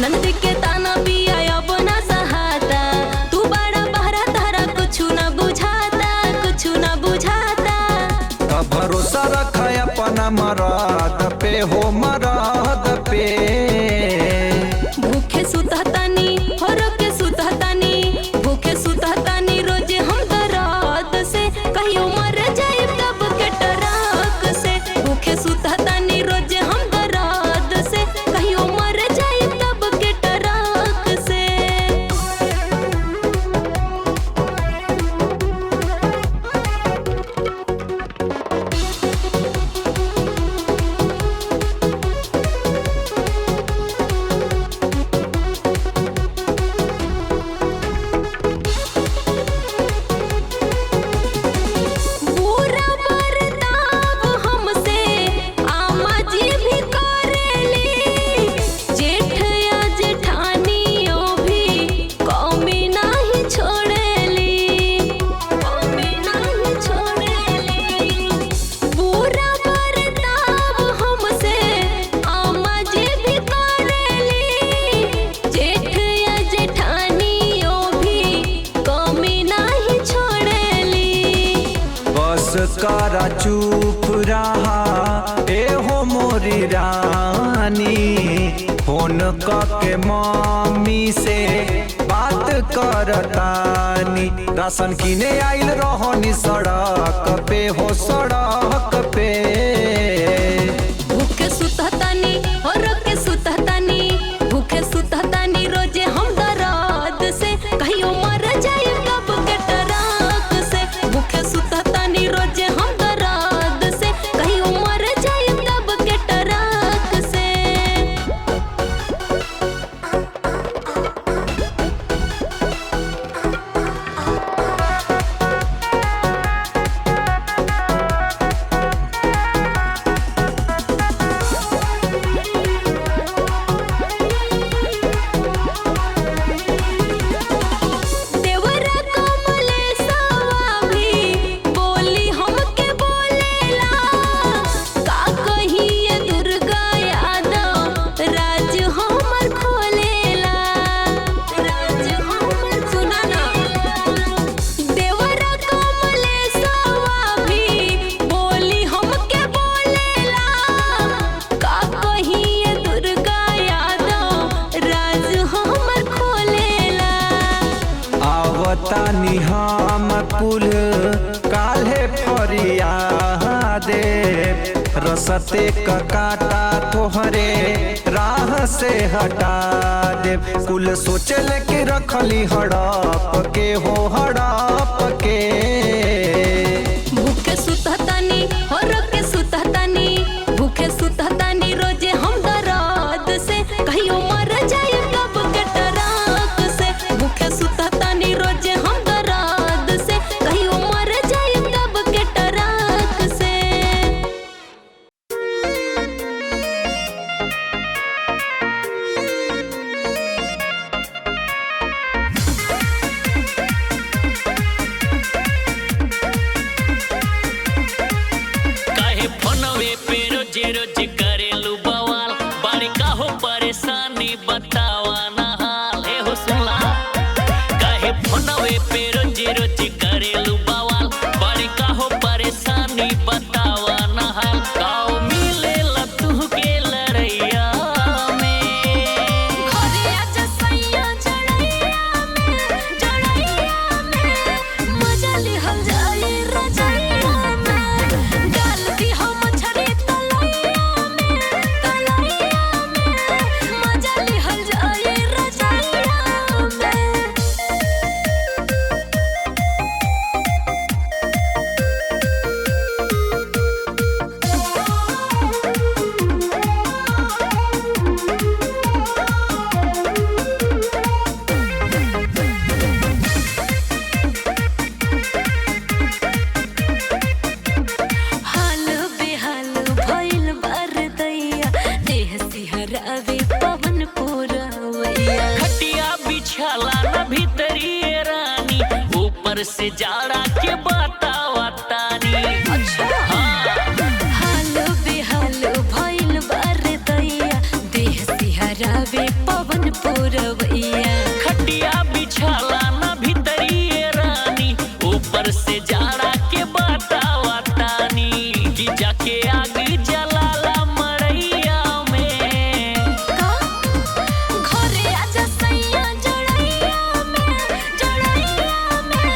नंदी के ताना पिया अब ना सहाता, तू बड़ा बहरा तारा कुछ ना बुझाता, कुछ ना बुझाता। भरोसा रख अपना मराद पे हो, मराद पे। भूखे सुतहतानी हो रोके सुतहतानी, भूखे सुतहतानी रोजे हम दर्द से, कहियो मर जाए तब के टरक से। भूखे सुतहतानी रोजे हम दर्द से, कहियो मर जाए तब के टरक से। बुरा बर्ताव हमसे आमा जी भी करेली, जेठ या जेठानियों भी कौमी नहीं छोड़ेली, कौमी नहीं छोड़ेली। बुरा बर्ताव हमसे आमा जी भी करेली, जेठ या जेठानियों भी कौमी नहीं छोड़ेली। बस करा चुप रहा ए हो मोरी रानी, फोन के मम्मी से बात करतानी। राशन किने आइल रहनी सड़क पे हो, सड़क पे। भूखे सुतहतानी हो रोके सुतहतानी, भूखे सुतहतानी रोजे हम दर्द से, कहियो मर जाए कब के टरक से। भूखे सुतहतानी रोजे हम दर्द से, कहियो मर जाए तब के टरक से। देवरा कमलेशवा भी बोली हमके बोलेला, का कहिए दुर्गा यादव राज हमर खोलेला, राज हमर। सुना ना, देवरा कमलेशवा भी बोली हमके बोलेला, का कहिए दुर्गा यादव राज हमर खोलेला। आवतानी हम कुल काल्हे फरिया दे, रसते का काटा तोहरे राह से हटा दे। कुल सोचल के रखली हड़प के हो, हड़प के। भूखे सुतहतानी हो रोके सुतहतानी, भूखे सुतहतानी रोजे हम दर्द से, कहियो मर जाए कब के टरक से। भूखे सुतहतानी रोजे हम दर्द से, कहियो मर जाए कब के टरक से। काहे फोनवे पे रोज रोज करेलू बवाल, बड़ी काहो परेशानी बतावा ना हाल। ए हो सुनला, काहे फोनवे पे रोज रोज करेलू बवाल, बड़ी काहो परेशानी बतावा ना हाल। काओ मिलेला तू के लड़ैया में, घरे आजा सैया जड़ैया में, जड़ैया में मजा लिहल जाए रजैया में, डाल दी हम छरी तलैया में, तलैया में मजा लिहल जाए रजैया में। हाल बेहाल भइल बरदैया, देह सिहरावे पवन पुरवैया। खटिया बिछाला ना भीतरिए रानी, ऊपर से जाड़ा के बतावा तानी। अच्छा हाल बेहाल भइल बरदैया, देह सिहरावे पवन पूरवैया। खटिया बिछाला ना भीतरिए रानी, ऊपर से जाड़ा के बतावा तानी कि जाके आग जलाला मड़ैया में। का घरे आजा सैया जड़ैया में, जड़ैया में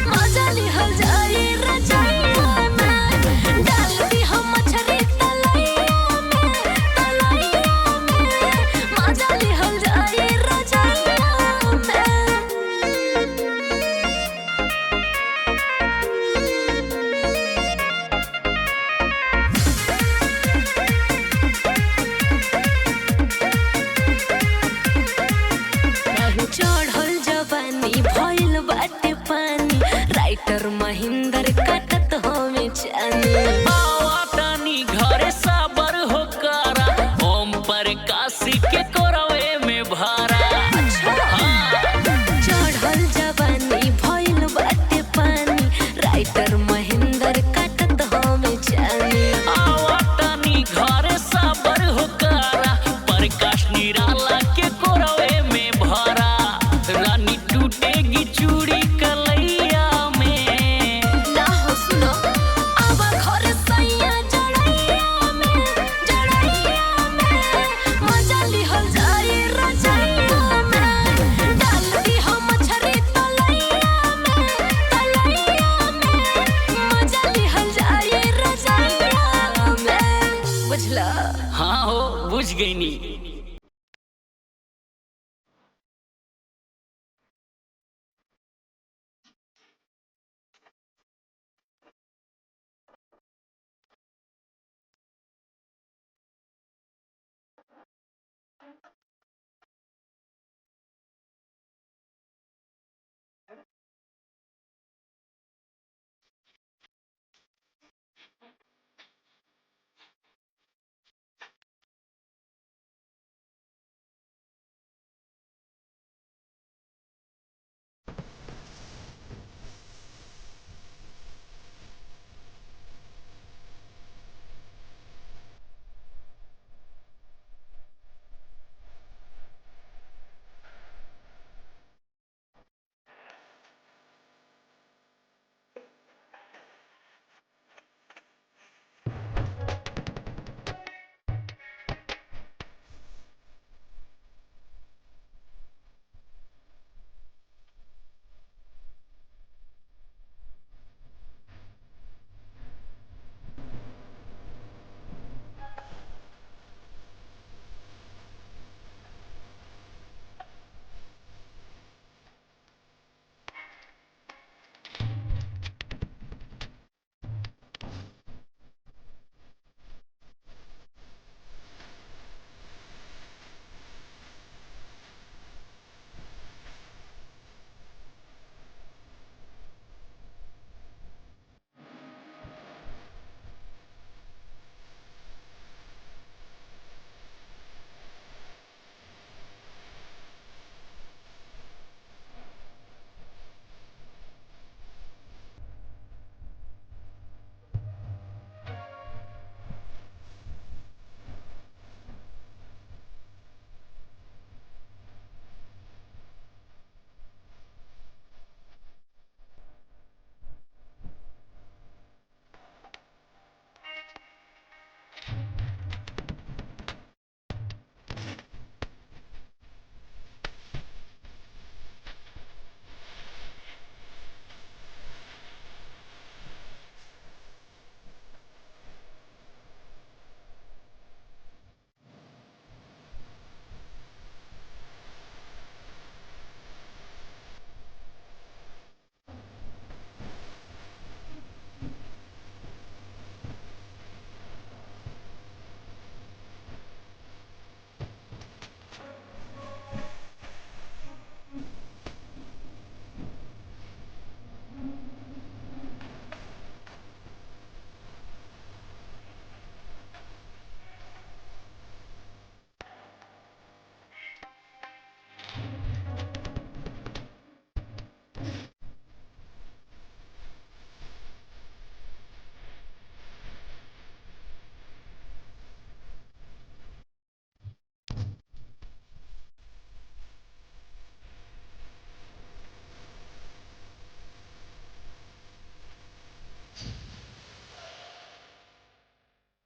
मजा लिहल जाई रजैया में। डाल दी हम मछरी तलैया में, तलैया में मजा लिहल जाई रजैया में। चढ़ल जवानी भइल बाटे पानी, राइटर महेंद्र काटत हमें चानी।